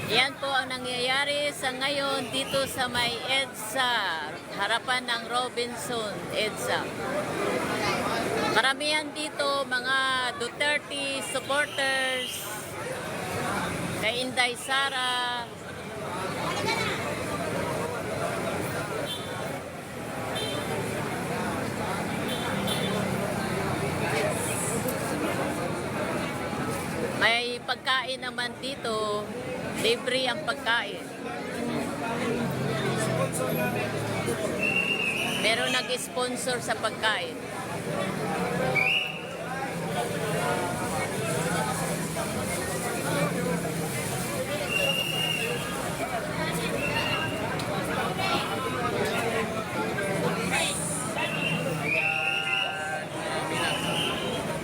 Yan po ang nangyayari sa ngayon dito sa may EDSA, harapan ng Robinson EDSA. Karamihan dito mga Duterte supporters, kay Inday Sara. May pagkain naman dito, libre ang pagkain. Meron nag-sponsor sa pagkain.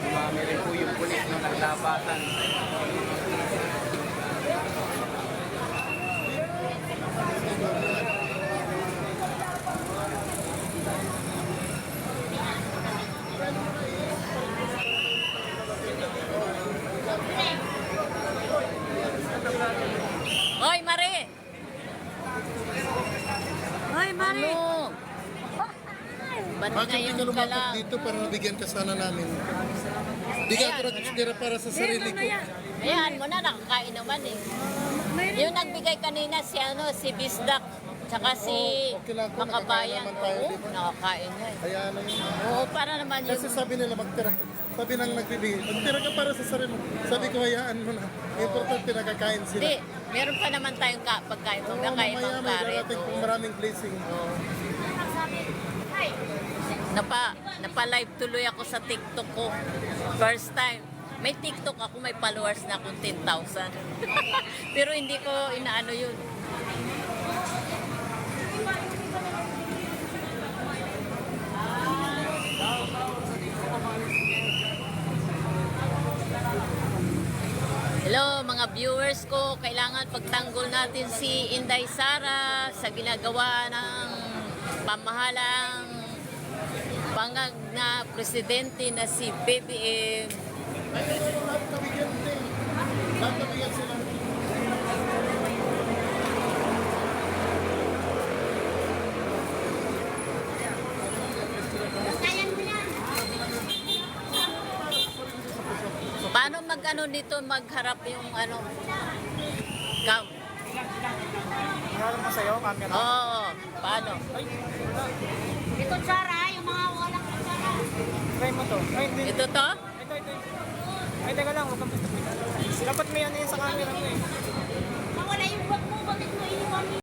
Umamiri po yung pulis nung naglabatan. Hoy, Mare! Hoy, Mari! Ano? Ba't Bakit di ngayon ka ka lumapit lang? dito para nabigyan ka sana namin? Di ka tira para sa sarili ko. Ayan mo na, nakakain naman eh. Yung nagbigay kanina si Bisdak, tsaka si okay lang kung Makabayan. nakakain naman tayo, Oo, di ba? nakakain nga eh. Kaya ano yun. Oo, para naman yun. Kasi sabi nila magtira. Sabi nang nagbibigay, magtira ka para sa sarili mo. Sabi ko, hayaan mo na. Importante nakakain sila. Hindi, meron pa naman tayong pagkain. Oo, Mamaya kayo mamaya mga may pare. darating kung maraming blessing. Napa-live tuloy ako sa TikTok ko. First time. May TikTok ako, may followers na akong 10,000. Pero hindi ko inaano yun. Hello mga viewers ko, kailangan pagtanggol natin si Inday Sara sa ginagawa ng pamahalang bangag na presidente na si BBM. Lahat nabigyan din. Lahat nabigyan sila. Paano mag-ano dito, magharap yung ano? Cam. Meron mo sa'yo, camera? Oo, paano? Ito, Sara, yung mga walang kutsara. Try mo to. Ay, hindi. Ito to? Ito. Ay, teka lang, huwag kang gusto. Dapat may ano yun sa camera mo eh.